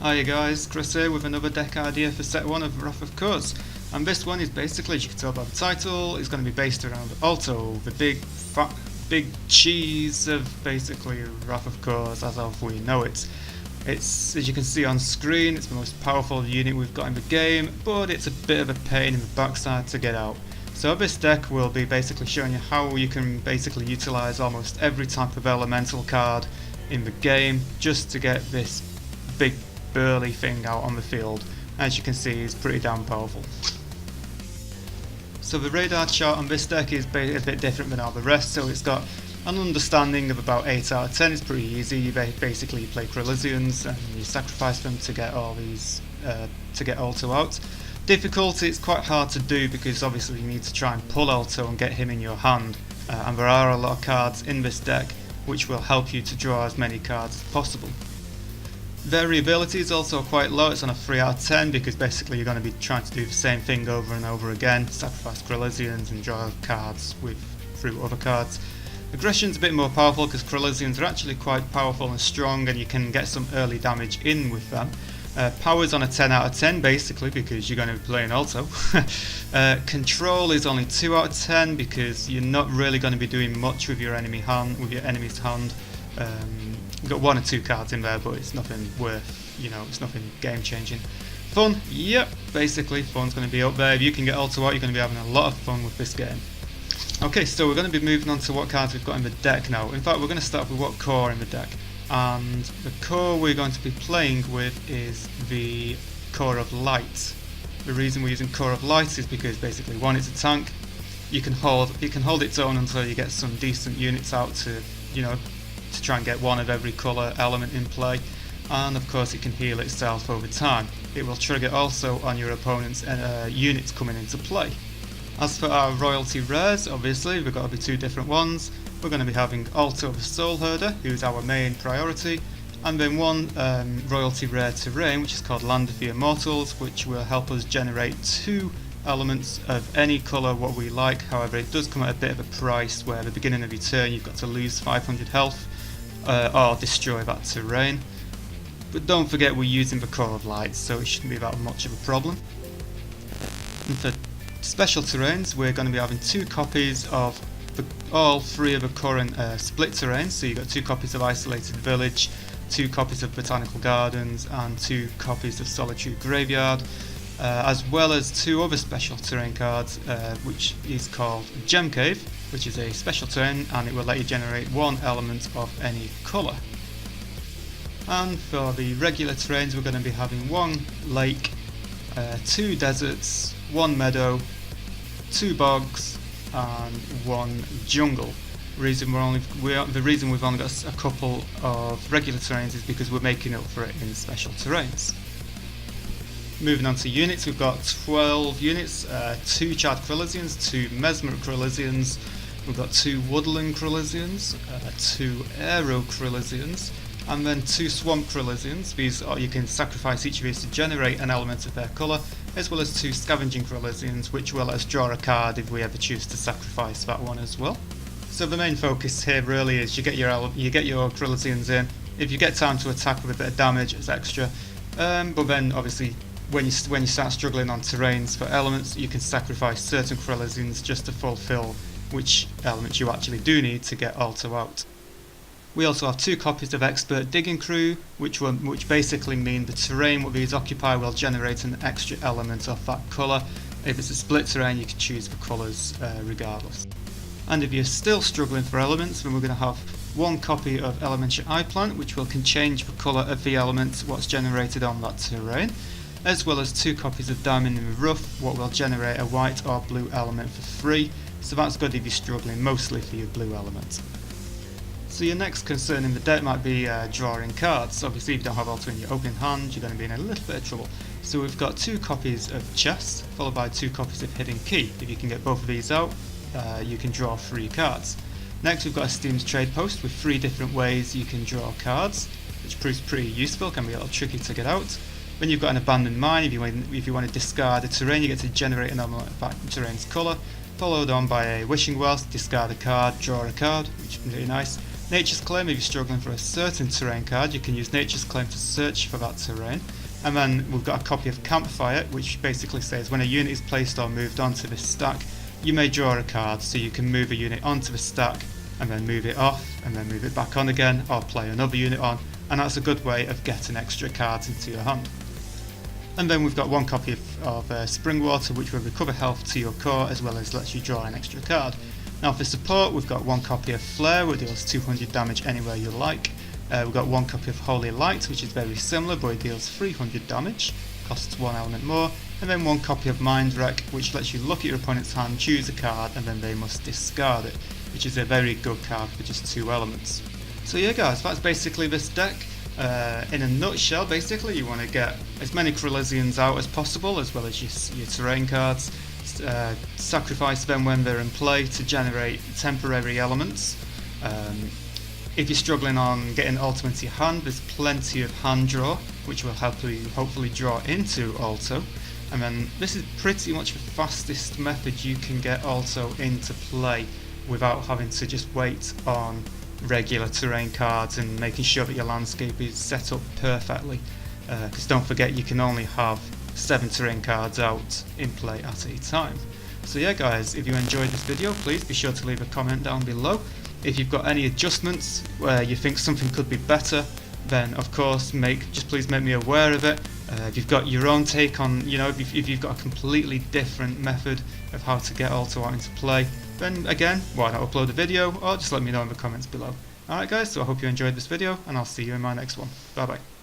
Hiya guys, Chris here with another deck idea for set 1 of Wrath of Kuz. And this one is basically, as you can tell by the title, is going to be based around ALTO, the big cheese of basically Wrath of Kuz as we know it. It's, as you can see on screen, it's the most powerful unit we've got in the game, but it's a bit of a pain in the backside to get out. So this deck will be basically showing you how you can basically utilise almost every type of elemental card in the game just to get this big burly thing out on the field. As you can see, it's pretty damn powerful. So the radar chart on this deck is a bit different than all the rest, so it's got an understanding of about 8 out of 10. It's pretty easy. You basically play Kryllizians and you sacrifice them to get all these to get ALTO out. Difficulty, it's quite hard to do because obviously you need to try and pull ALTO and get him in your hand, and there are a lot of cards in this deck which will help you to draw as many cards as possible. Variability is also quite low. It's on a 3 out of 10 because basically you're going to be trying to do the same thing over and over again, sacrifice Kryllizians and draw cards through other cards. Aggression's a bit more powerful because Kryllizians are actually quite powerful and strong, and you can get some early damage in with them. Power's on a 10 out of 10 basically because you're going to be playing ALTO. Control is only 2 out of 10 because you're not really going to be doing much with your enemy's hand. You've got 1 or 2 cards in there, but it's nothing worth, it's nothing game changing. Fun, yep, basically fun's going to be up there. If you can get ALTO out, you're going to be having a lot of fun with this game. Okay, so we're going to be moving on to what cards we've got in the deck now. In fact, we're going to start with what core in the deck. And the core we're going to be playing with is the Core of Light. The reason we're using Core of Light is because basically, 1, it's a tank. You can hold its own until you get some decent units out to try and get 1 of every colour element in play, and of course it can heal itself over time. It will trigger also on your opponent's units coming into play. As for our royalty rares, obviously we've got to be 2 different ones. We're going to be having ALTO the Soul Herder, who's our main priority, and then 1 royalty rare terrain which is called Land of the Immortals, which will help us generate 2 elements of any colour what we like. However, it does come at a bit of a price where at the beginning of your turn you've got to lose 500 health or destroy that terrain. But don't forget we're using the Core of Light, so it shouldn't be that much of a problem. And for special terrains, we're going to be having 2 copies of all 3 of the current split terrains. So you've got 2 copies of Isolated Village, 2 copies of Botanical Gardens, and 2 copies of Solitude Graveyard, as well as 2 other special terrain cards, which is called Gem Cave, which is a special terrain, and it will let you generate 1 element of any colour. And for the regular terrains, we're going to be having 1 lake, 2 deserts, 1 meadow, 2 bogs, and 1 jungle. The reason we've only got a couple of regular terrains is because we're making up for it in special terrains. Moving on to units, we've got 12 units, 2 Charred Kryllizians, 2 Mesmeric Kryllizians, we've got 2 Woodland Kryllizians, 2 Aero Kryllizians, and then 2 Swamp Kryllizians. These you can sacrifice each of these to generate an element of their colour, as well as 2 Scavenging Kryllizians, which will let us draw a card if we ever choose to sacrifice that one as well. So the main focus here really is you get your Kryllizians in. If you get time to attack with a bit of damage, it's extra. But then obviously when you start struggling on terrains for elements, you can sacrifice certain Kryllizians just to fulfill which elements you actually do need to get ALTO out. We also have 2 copies of Expert Digging Crew, which basically mean the terrain what these occupy will generate an extra element of that colour. If it's a split terrain, you can choose the colours regardless. And if you're still struggling for elements, then we're going to have 1 copy of Elemental Eye Plant, which can change the colour of the element what's generated on that terrain, as well as 2 copies of Diamond in the Rough, what will generate a white or blue element for free. So that's good if you're struggling mostly for your blue element. So your next concern in the deck might be drawing cards. Obviously if you don't have ALTO in your opening hand, you're going to be in a little bit of trouble. So we've got 2 copies of Chest, followed by 2 copies of Hidden Key. If you can get both of these out, you can draw 3 cards. Next we've got a Steam's Trade Post with 3 different ways you can draw cards, which proves pretty useful, can be a little tricky to get out. Then you've got an Abandoned Mine. If you want to discard a terrain, you get to generate an element of that terrain's colour, followed on by a Wishing Well, discard a card, draw a card, which is really nice. Nature's Claim, if you're struggling for a certain terrain card, you can use Nature's Claim to search for that terrain. And then we've got a copy of Campfire, which basically says when a unit is placed or moved onto this stack, you may draw a card, so you can move a unit onto the stack and then move it off and then move it back on again, or play another unit on, and that's a good way of getting extra cards into your hand. And then we've got one copy of Springwater, which will recover health to your core as well as lets you draw an extra card. Now for support, we've got one copy of Flare, which deals 200 damage anywhere you like. We've got one copy of Holy Light, which is very similar, but it deals 300 damage, costs one element more. And then one copy of Mind Wreck, which lets you look at your opponent's hand, choose a card, and then they must discard it, which is a very good card for just 2 elements. So yeah guys, that's basically this deck. In a nutshell, basically you want to get as many Krylisians out as possible, as well as your terrain cards. Sacrifice them when they're in play to generate temporary elements. If you're struggling on getting ALTO into your hand, there's plenty of hand draw, which will help you hopefully draw into ALTO. And then this is pretty much the fastest method you can get ALTO into play without having to just wait on regular terrain cards and making sure that your landscape is set up perfectly. Because don't forget, you can only have 7 terrain cards out in play at a time. So yeah guys, if you enjoyed this video, please be sure to leave a comment down below. If you've got any adjustments where you think something could be better, then of course just please make me aware of it. If you've got your own take on, if you've got a completely different method of how to get ALTO out into play, then again, why not upload a video or just let me know in the comments below. Alright guys, so I hope you enjoyed this video and I'll see you in my next one. Bye bye.